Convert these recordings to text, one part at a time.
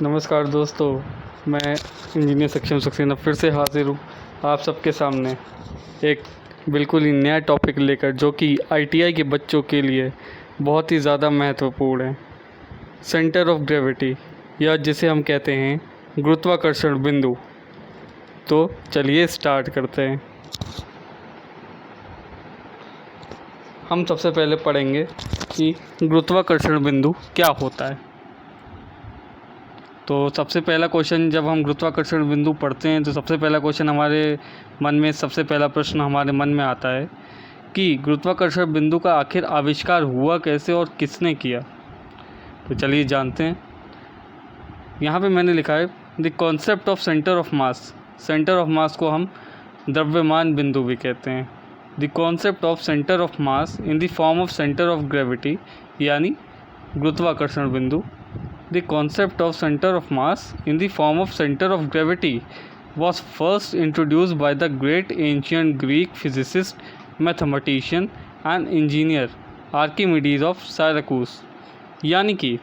नमस्कार दोस्तों, मैं इंजीनियर सक्षम सक्सेना फिर से हाजिर हूँ आप सबके सामने एक बिल्कुल ही नया टॉपिक लेकर, जो कि आईटीआई के बच्चों के लिए बहुत ही ज़्यादा महत्वपूर्ण है। सेंटर ऑफ ग्रेविटी, या जिसे हम कहते हैं गुरुत्वाकर्षण बिंदु। तो चलिए स्टार्ट करते हैं। हम सबसे पहले पढ़ेंगे कि गुरुत्वाकर्षण बिंदु क्या होता है। तो सबसे पहला क्वेश्चन, जब हम गुरुत्वाकर्षण बिंदु पढ़ते हैं तो सबसे पहला क्वेश्चन हमारे मन में, सबसे पहला प्रश्न हमारे मन में आता है कि गुरुत्वाकर्षण बिंदु का आखिर आविष्कार हुआ कैसे और किसने किया। तो चलिए जानते हैं। यहाँ पे मैंने लिखा है the concept of centre of mass. Centre of mass को हम द्रव्यमान बिंदु भी कहते हैं। The concept of centre of mass in the form of centre of gravity, यानी गुरुत्वाकर्षण बिंदु। The concept of center of mass in the form of center of gravity was first introduced by the great ancient Greek physicist, mathematician and engineer Archimedes of Syracuse। यानी कि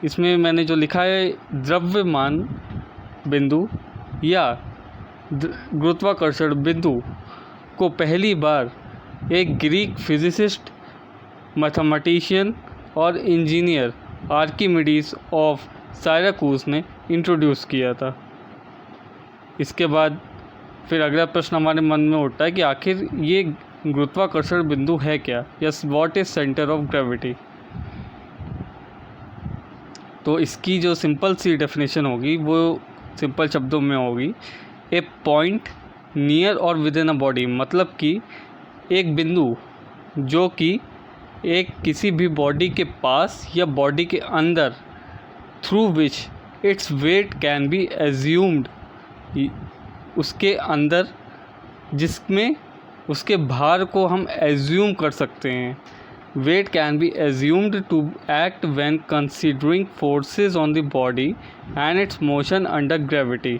इसमें मैंने जो लिखा है द्रव्यमान बिंदु या गुरुत्वाकर्षण बिंदु को पहली बार एक ग्रीक फिजिसिस्ट, मैथमेटिशियन और इंजीनियर आर्किमिडीज ऑफ सायराकूस ने इंट्रोड्यूस किया था। इसके बाद फिर अगला प्रश्न हमारे मन में उठता है कि आखिर ये गुरुत्वाकर्षण बिंदु है क्या, yes what is centre of gravity. तो इसकी जो सिंपल सी डेफिनेशन होगी वो सिंपल शब्दों में होगी, ए पॉइंट नियर और विद इन अ बॉडी। मतलब कि एक बिंदु जो कि एक किसी भी बॉडी के पास या बॉडी के अंदर, through which its weight can be assumed, उसके अंदर जिसमें उसके भार को हम एज्यूम कर सकते हैं। Weight can be assumed to act when considering forces on the body and its motion under gravity.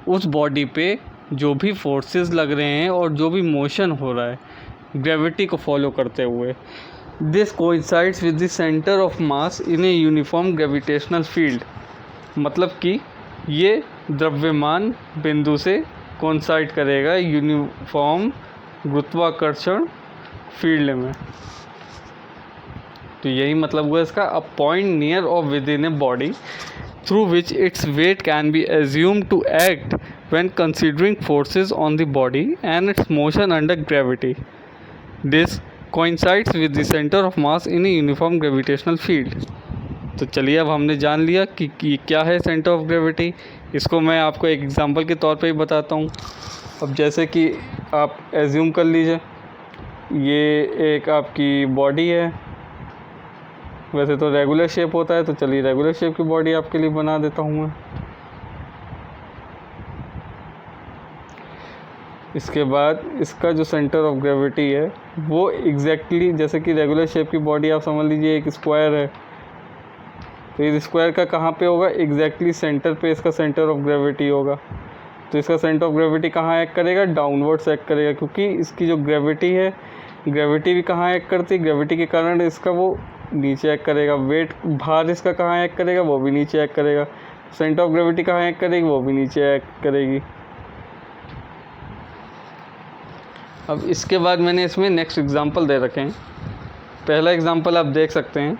उस बॉडी पे जो भी फोर्सेस लग रहे हैं और जो भी मोशन हो रहा है ग्रेविटी को फॉलो करते हुए। This coincides with the centre of mass in a uniform gravitational field. मतलब कि ये द्रव्यमान बिंदु से कोइंसाइड करेगा यूनिफॉर्म गुरुत्वाकर्षण फील्ड में। तो यही मतलब हुआ इसका, अ पॉइंट नियर और within a body through which its weight can be assumed to act when considering forces on the body and its motion under gravity. This coincides with the center of mass in a uniform gravitational field। तो चलिए अब हमने जान लिया कि क्या है centre of gravity. इसको मैं आपको एक एग्जांपल के तौर पे ही बताता हूँ। अब जैसे कि आप एज्यूम कर लीजिए ये एक आपकी बॉडी है। वैसे तो रेगुलर शेप होता है, तो चलिए रेगुलर शेप की बॉडी आपके लिए बना देता हूँ मैं। इसके बाद इसका जो सेंटर ऑफ ग्रेविटी है वो एग्जैक्टली जैसे कि रेगुलर शेप की बॉडी आप समझ लीजिए एक स्क्वायर है, तो इस स्क्वायर का कहाँ पे होगा, एग्जैक्टली सेंटर पे इसका सेंटर ऑफ ग्रेविटी होगा। तो इसका सेंटर ऑफ ग्रेविटी कहाँ एक्ट करेगा, डाउनवर्ड्स एक्ट करेगा, क्योंकि इसकी जो ग्रेविटी है, ग्रेविटी भी कहाँ एक्ट करती है, ग्रेविटी के कारण इसका वो नीचे एक्ट करेगा। वेट, भार इसका कहाँ एक्ट करेगा, वो भी नीचे एक्ट करेगा। सेंटर ऑफ ग्रेविटी कहाँ एक्ट करेगी, वो भी नीचे एक्ट करेगी। अब इसके बाद मैंने इसमें नेक्स्ट एग्जांपल दे रखे हैं। पहला एग्जांपल आप देख सकते हैं,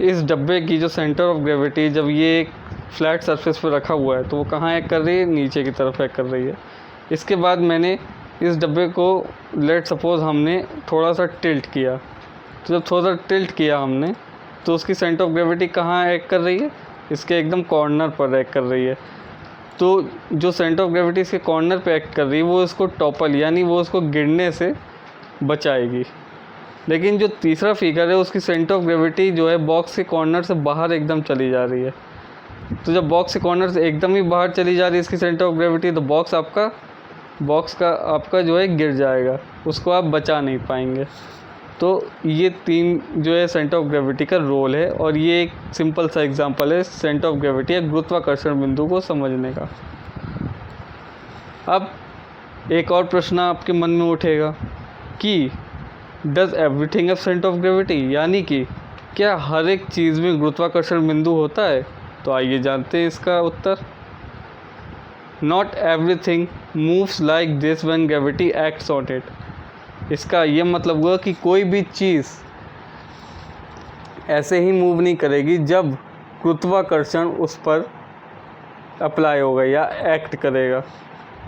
इस डब्बे की जो सेंटर ऑफ ग्रेविटी, जब ये एक फ्लैट सरफेस पर रखा हुआ है तो वो कहाँ एक्ट कर रही है, नीचे की तरफ एक्ट कर रही है। इसके बाद मैंने इस डब्बे को लेट सपोज हमने थोड़ा सा टिल्ट किया, तो जब थोड़ा सा टिल्ट किया हमने तो उसकी सेंटर ऑफ ग्रेविटी कहाँ एक्ट कर रही है, इसके एकदम कॉर्नर पर एक्ट कर रही है। तो जो सेंटर ऑफ ग्रेविटी इसके कॉर्नर पे एक्ट कर रही है वो इसको टॉपल, यानी वो उसको गिरने से बचाएगी। लेकिन जो तीसरा फिगर है उसकी सेंटर ऑफ ग्रेविटी जो है बॉक्स के कॉर्नर से बाहर एकदम चली जा रही है। तो जब बॉक्स के कॉर्नर से एकदम ही बाहर चली जा रही है इसकी सेंटर ऑफ ग्रेविटी, तो बॉक्स आपका जो है गिर जाएगा, उसको आप बचा नहीं पाएंगे। तो ये तीन जो है सेंटर ऑफ ग्रेविटी का रोल है, और ये एक सिंपल सा एग्जांपल है सेंटर ऑफ ग्रेविटी या गुरुत्वाकर्षण बिंदु को समझने का। अब एक और प्रश्न आपके मन में उठेगा कि does everything have centre of gravity, यानी कि क्या हर एक चीज़ में गुरुत्वाकर्षण बिंदु होता है। तो आइए जानते हैं इसका उत्तर। Not everything moves like this when gravity acts on it. इसका ये मतलब हुआ कि कोई भी चीज़ ऐसे ही मूव नहीं करेगी जब गुरुत्वाकर्षण उस पर अप्लाई होगा या एक्ट करेगा।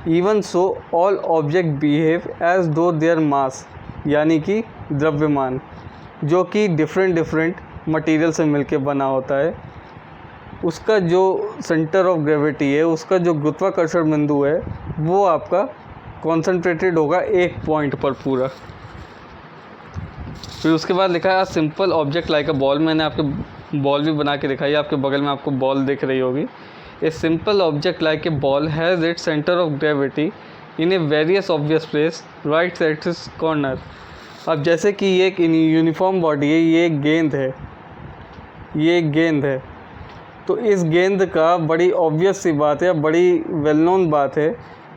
Even so all object behave as though their mass, यानी कि द्रव्यमान जो कि डिफरेंट मटेरियल से मिलके बना होता है, उसका जो सेंटर ऑफ ग्रेविटी है, उसका जो गुरुत्वाकर्षण बिंदु है, वो आपका कॉन्सेंट्रेटेड होगा एक पॉइंट पर पूरा। फिर उसके बाद लिखा है simple object like a ball. मैंने आपके बॉल भी बना के दिखाई है, आपके बगल में आपको बॉल दिख रही होगी। A simple object like a ball has its centre of gravity in A various obvious place right at its corner. अब जैसे कि ये एक यूनिफॉर्म बॉडी है, ये एक गेंद है, ये एक गेंद है, तो इस गेंद का बड़ी ऑब्वियस सी बात है, बड़ी वेल नोन बात है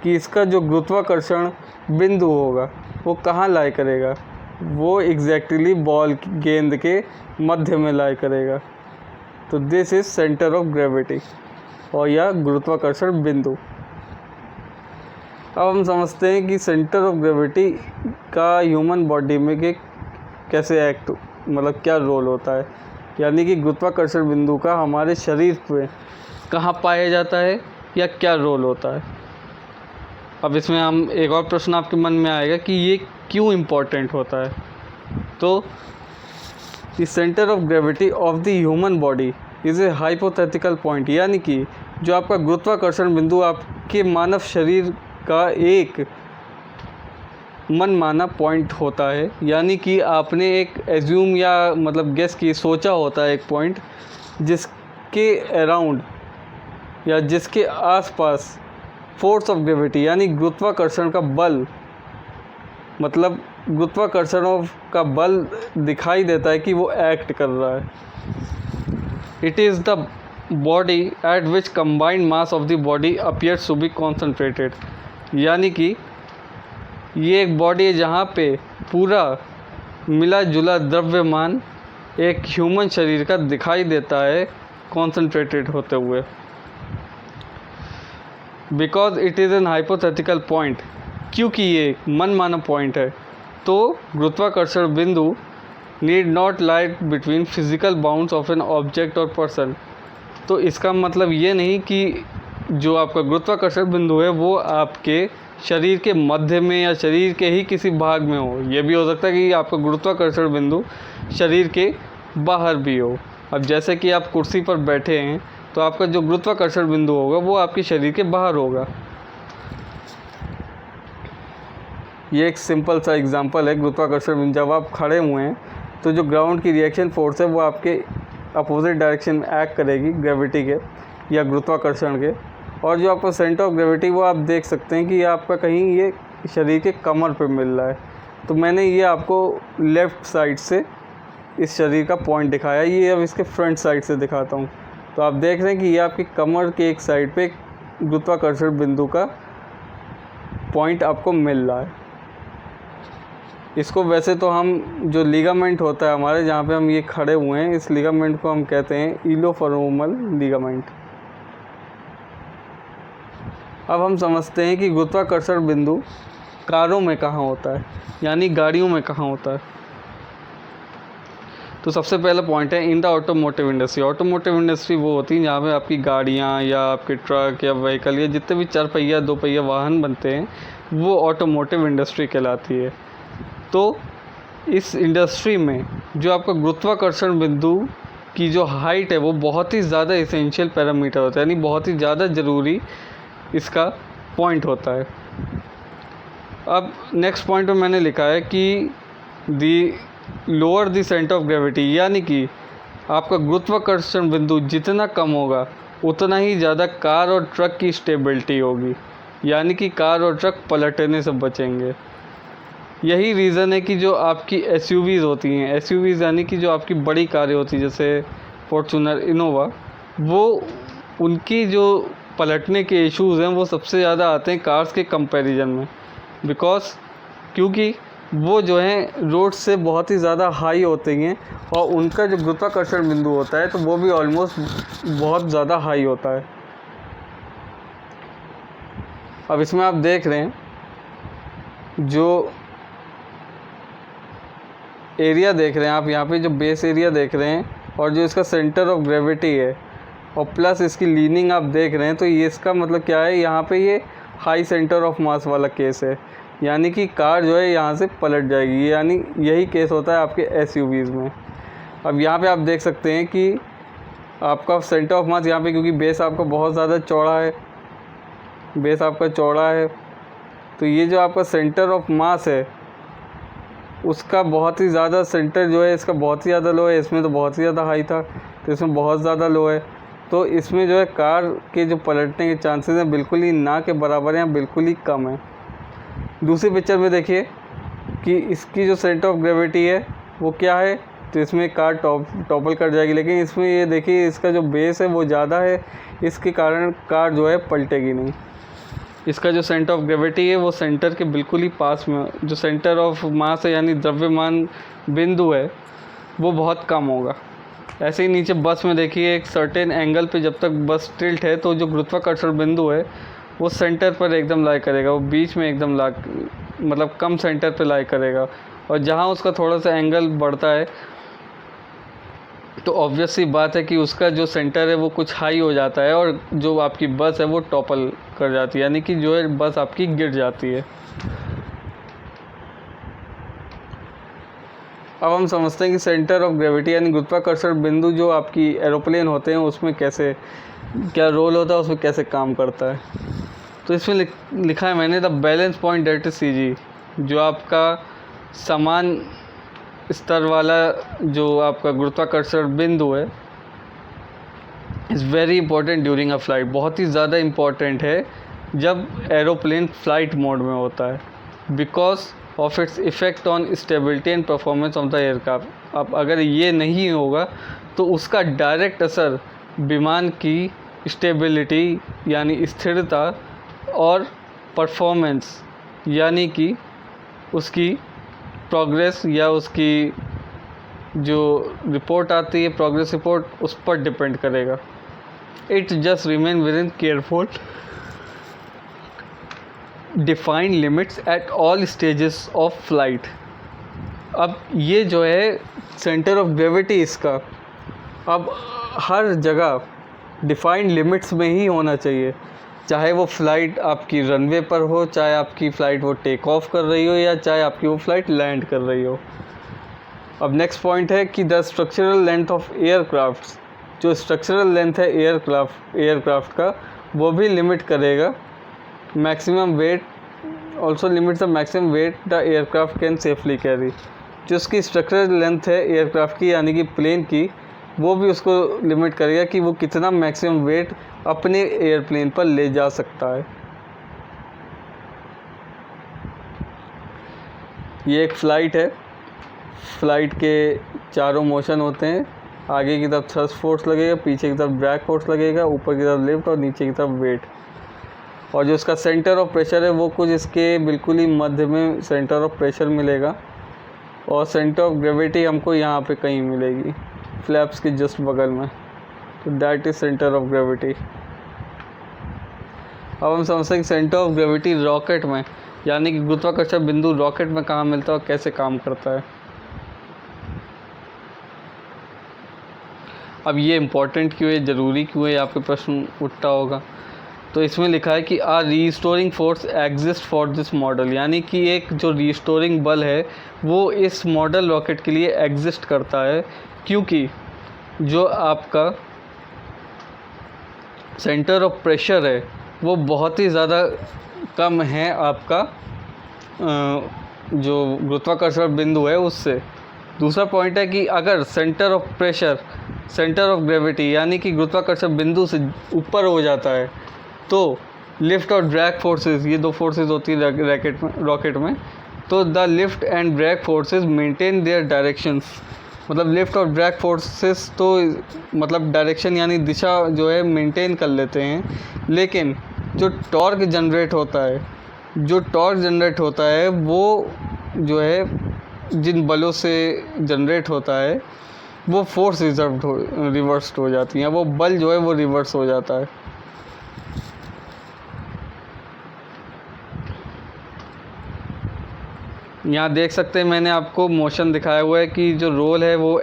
कि इसका जो गुरुत्वाकर्षण बिंदु होगा वो कहाँ लाई करेगा, वो एग्जैक्टली बॉल गेंद के मध्य में लाई करेगा। तो this is centre of gravity और यह गुरुत्वाकर्षण बिंदु। अब हम समझते हैं कि सेंटर ऑफ ग्रेविटी का ह्यूमन बॉडी में के कैसे एक्ट, मतलब क्या रोल होता है, यानी कि गुरुत्वाकर्षण बिंदु का हमारे शरीर पे कहाँ पाया जाता है या क्या रोल होता है। अब इसमें हम एक और प्रश्न आपके मन में आएगा कि ये क्यों इम्पोर्टेंट होता है। तो the centre of gravity of the human body is a hypothetical point, यानी कि जो आपका गुरुत्वाकर्षण बिंदु आपके मानव शरीर का एक मनमाना पॉइंट होता है, यानी कि आपने एक एज्यूम या मतलब गेस की सोचा होता है एक पॉइंट जिसके अराउंड या जिसके आसपास फोर्स ऑफ ग्रेविटी यानी गुरुत्वाकर्षण का बल, मतलब गुरुत्वाकर्षण का बल दिखाई देता है कि वो एक्ट कर रहा है। It is the body at which combined mass of the body appears to be concentrated, यानी कि ये एक बॉडी है जहाँ पे पूरा मिला जुला द्रव्यमान एक ह्यूमन शरीर का दिखाई देता है कॉन्सेंट्रेटेड होते हुए। Because it is an hypothetical point, क्योंकि ये मनमाना पॉइंट है, तो गुरुत्वाकर्षण बिंदु need not lie between physical bounds of an object और पर्सन। तो इसका मतलब ये नहीं कि जो आपका गुरुत्वाकर्षण बिंदु है वो आपके शरीर के मध्य में या शरीर के ही किसी भाग में हो। ये भी हो सकता है कि आपका गुरुत्वाकर्षण बिंदु शरीर के बाहर भी हो। अब जैसे कि आप कुर्सी पर बैठे हैं तो आपका जो गुरुत्वाकर्षण बिंदु होगा वो आपके शरीर के बाहर होगा। ये एक सिंपल सा एग्जांपल है गुरुत्वाकर्षण बिंदु। जब आप खड़े हुए हैं तो जो ग्राउंड की रिएक्शन फोर्स है वो आपके अपोजिट डायरेक्शन में एक्ट करेगी ग्रेविटी के या गुरुत्वाकर्षण के, और जो आपका सेंटर ऑफ ग्रेविटी वो आप देख सकते हैं कि ये आपका कहीं ये शरीर के कमर पे मिल रहा है। तो मैंने ये आपको लेफ़्ट साइड से इस शरीर का पॉइंट दिखाया, ये अब इसके फ्रंट साइड से दिखाता हूँ। तो आप देख रहे हैं कि ये आपकी कमर के एक साइड पे गुरुत्वाकर्षण बिंदु का पॉइंट आपको मिल रहा है। इसको वैसे तो हम जो लिगामेंट होता है हमारे जहाँ पे हम ये खड़े हुए हैं, इस लिगामेंट को हम कहते हैं इलोफेरोमल लिगामेंट। अब हम समझते हैं कि गुरुत्वाकर्षण बिंदु कारों में कहाँ होता है, यानी गाड़ियों में कहाँ होता है। तो सबसे पहला पॉइंट है in the automotive industry. Automotive industry वो होती है जहाँ पे आपकी गाड़ियाँ या आपके ट्रक या व्हीकल या जितने भी 4 पहिया 2 पहिया वाहन बनते हैं वो ऑटोमोटिव इंडस्ट्री कहलाती है। तो इस इंडस्ट्री में जो आपका गुरुत्वाकर्षण बिंदु की जो हाइट है वो बहुत ही ज़्यादा इसेंशियल पैरामीटर होता है, यानी बहुत ही ज़्यादा ज़रूरी इसका पॉइंट होता है। अब नेक्स्ट पॉइंट में मैंने लिखा है कि the lower the centre of gravity, यानी कि आपका गुरुत्वाकर्षण बिंदु जितना कम होगा उतना ही ज़्यादा कार और ट्रक की स्टेबिलिटी होगी, यानी कि कार और ट्रक पलटने से बचेंगे। यही रीज़न है कि जो आपकी एसयूवीज़ होती हैं, एसयूवीज़ यानी कि जो आपकी बड़ी कारें होती हैं जैसे फॉर्च्यूनर, इनोवा, वो उनकी जो पलटने के इश्यूज़ हैं वो सबसे ज़्यादा आते हैं कार्स के कंपैरिजन में। क्योंकि वो जो है रोड से बहुत ही ज़्यादा हाई होते हैं और उनका जो गुरुत्वाकर्षण बिंदु होता है तो वो भी ऑलमोस्ट बहुत ज़्यादा हाई होता है। अब इसमें आप देख रहे हैं जो एरिया देख रहे हैं आप यहाँ पे, जो बेस एरिया देख रहे हैं और जो इसका सेंटर ऑफ ग्रेविटी है और प्लस इसकी लीनिंग आप देख रहे हैं, तो ये इसका मतलब क्या है, यहाँ पे ये हाई सेंटर ऑफ मास वाला केस है, यानी कि कार जो है यहाँ से पलट जाएगी, यानी यही केस होता है आपके एसयूवीज़ में। अब यहाँ पे आप देख सकते हैं कि आपका सेंटर ऑफ मास यहाँ पे, क्योंकि बेस आपका बहुत ज़्यादा चौड़ा है, बेस आपका चौड़ा है, तो ये जो आपका सेंटर ऑफ मास है उसका बहुत ही ज़्यादा सेंटर जो है इसका बहुत ही ज़्यादा लो है। इसमें तो बहुत ही ज़्यादा हाई था, तो इसमें बहुत ज़्यादा लो है, तो इसमें जो है कार के जो पलटने के चांसेस हैं बिल्कुल ही ना के बराबर हैं, बिल्कुल ही कम है। दूसरी पिक्चर में देखिए कि इसकी जो सेंटर ऑफ ग्रेविटी है वो क्या है, तो इसमें कार टॉपल कर जाएगी, लेकिन इसमें ये देखिए इसका जो बेस है वो ज़्यादा है, इसके कारण कार जो है पलटेगी नहीं। इसका जो सेंटर ऑफ ग्रेविटी है वो सेंटर के बिल्कुल ही पास में, जो सेंटर ऑफ मास है यानी द्रव्यमान बिंदु है वो बहुत कम होगा। ऐसे ही नीचे बस में देखिए एक सर्टेन एंगल पे जब तक बस टिल्ट है तो जो गुरुत्वाकर्षण बिंदु है वो सेंटर पर एकदम लाई करेगा, वो बीच में एकदम मतलब कम सेंटर पे लाई करेगा, और जहाँ उसका थोड़ा सा एंगल बढ़ता है तो ऑब्वियस सी बात है कि उसका जो सेंटर है वो कुछ हाई हो जाता है और जो आपकी बस है वो टॉपल कर जाती है, यानी कि जो है बस आपकी गिर जाती है। अब हम समझते हैं कि सेंटर ऑफ ग्रेविटी यानी गुरुत्वाकर्षण बिंदु जो आपकी एरोप्लेन होते हैं उसमें कैसे क्या रोल होता है, उसमें कैसे काम करता है। तो इसमें लिखा है मैंने, the balance point that is CG, जो आपका समान स्तर वाला जो आपका गुरुत्वाकर्षण बिंदु है is very important during a flight, बहुत ही ज़्यादा इम्पॉर्टेंट है जब एरोप्लेन फ्लाइट मोड में होता है, because of its effect on stability and performance of the aircraft. अब अगर ये नहीं होगा तो उसका डायरेक्ट असर विमान की स्टेबिलिटी यानी स्थिरता और परफॉर्मेंस यानी कि उसकी प्रोग्रेस या उसकी जो रिपोर्ट आती है प्रोग्रेस रिपोर्ट, उस पर डिपेंड करेगा। It just remain with in careful defined limits at all stages of flight. अब ये जो है सेंटर ऑफ ग्रेविटी इसका अब हर जगह डिफाइंड लिमिट्स में ही होना चाहिए, चाहे वो फ़्लाइट आपकी रनवे पर हो, चाहे आपकी फ़्लाइट वो टेक ऑफ कर रही हो, या चाहे आपकी वो फ़्लाइट लैंड कर रही हो। अब नेक्स्ट पॉइंट है कि the structural length of aircraft, जो स्ट्रक्चरल लेंथ है एयरक्राफ्ट का वो भी लिमिट करेगा maximum weight, also limit the maximum weight the aircraft can safely carry. जो उसकी स्ट्रक्चरल लेंथ है एयरक्राफ्ट की यानी कि प्लेन की, वो भी उसको लिमिट करेगा कि वो कितना मैक्सिमम वेट अपने एयरप्लेन पर ले जा सकता है। ये एक फ़्लाइट है, फ़्लाइट के चारों मोशन होते हैं, आगे की तरफ थ्रस्ट फोर्स लगेगा, पीछे की तरफ ड्रैग फोर्स लगेगा, ऊपर की तरफ लिफ्ट और नीचे की तरफ वेट। और जो इसका सेंटर ऑफ प्रेशर है वो कुछ इसके बिल्कुल ही मध्य में सेंटर ऑफ प्रेशर मिलेगा, और सेंटर ऑफ ग्रेविटी हमको यहाँ पे कहीं मिलेगी फ्लैप्स के जस्ट बगल में, तो that is centre of gravity. अब हम समझते हैं कि सेंटर ऑफ ग्रेविटी रॉकेट में यानी कि गुरुत्वाकर्षण बिंदु रॉकेट में कहाँ मिलता है और कैसे काम करता है। अब ये इम्पोर्टेंट क्यों है, ज़रूरी क्यों है, आपके प्रश्न उठता होगा। तो इसमें लिखा है कि a restoring force exist for this model, यानी कि एक जो रीस्टोरिंग बल है वो इस मॉडल रॉकेट के लिए एग्जिस्ट करता है, क्योंकि जो आपका सेंटर ऑफ प्रेशर है वो बहुत ही ज़्यादा कम है आपका जो गुरुत्वाकर्षण बिंदु है उससे। दूसरा पॉइंट है कि अगर centre of pressure centre of gravity यानी कि गुरुत्वाकर्षण बिंदु से ऊपर हो जाता है तो लिफ्ट और ड्रैग फोर्सेस, ये दो फोर्सेस होती है रॉकेट में, तो the lift and drag forces maintain their directions. मतलब लिफ्ट और ड्रैग फोर्सेस तो मतलब डायरेक्शन यानी दिशा जो है मेंटेन कर लेते हैं, लेकिन जो टॉर्क जनरेट होता है वो जो है जिन बलों से जनरेट होता है वो फोर्स रिवर्स्ड हो जाती हैं, वो बल जो है वो रिवर्स हो जाता है। यहाँ देख सकते हैं मैंने आपको मोशन दिखाया हुआ है कि जो रोल है वो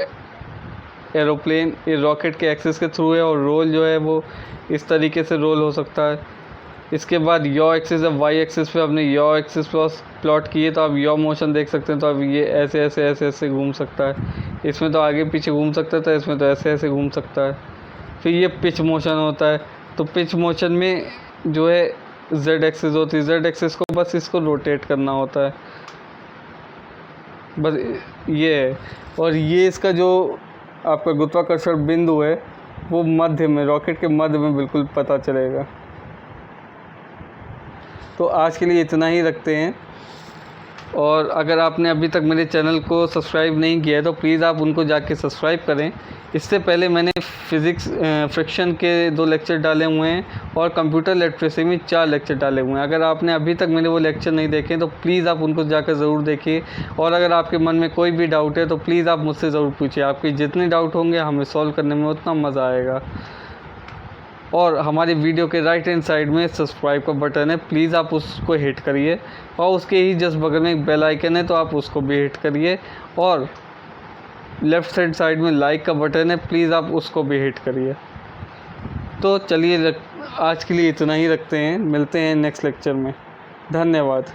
एरोप्लेन रॉकेट के एक्सिस के थ्रू है, और रोल जो है वो इस तरीके से रोल हो सकता है। इसके बाद यॉ एक्सिस, अब वाई एक्सिस पे आपने यॉ एक्सिस प्लॉट किए तो आप यॉ मोशन देख सकते हैं। तो अब ये ऐसे ऐसे ऐसे ऐसे घूम सकता है, इसमें तो आगे पीछे घूम सकता था, इसमें तो ऐसे ऐसे घूम सकता है। फिर ये पिच मोशन होता है, तो पिच मोशन में जो है जेड एक्सिस होती है, जेड एक्सिस को बस इसको रोटेट करना होता है, बस ये है। और ये इसका जो आपका गुरुत्वाकर्षण बिंदु है वो मध्य में, रॉकेट के मध्य में बिल्कुल पता चलेगा। तो आज के लिए इतना ही रखते हैं, और अगर आपने अभी तक मेरे चैनल को सब्सक्राइब नहीं किया है तो प्लीज़ आप उनको जाके सब्सक्राइब करें। इससे पहले मैंने फ़िज़िक्स फ्रिक्शन के 2 लेक्चर डाले हुए हैं और कंप्यूटर लिटरेसी में 4 लेक्चर डाले हुए हैं। अगर आपने अभी तक मेरे वो लेक्चर नहीं देखे तो प्लीज़ आप उनको जाकर ज़रूर देखिए, और अगर आपके मन में कोई भी डाउट है तो प्लीज़ आप मुझसे ज़रूर पूछिए। आपके जितने डाउट होंगे हमें सॉल्व करने में उतना मज़ा आएगा। और हमारी वीडियो के राइट हैंड साइड में सब्सक्राइब का बटन है, प्लीज़ आप उसको हिट करिए, और उसके ही जस्ट बगल में एक बेल आइकन है तो आप उसको भी हिट करिए, और लेफ़्ट साइड में लाइक का बटन है, प्लीज़ आप उसको भी हिट करिए। तो चलिए आज के लिए इतना ही रखते हैं, मिलते हैं नेक्स्ट लेक्चर में। धन्यवाद।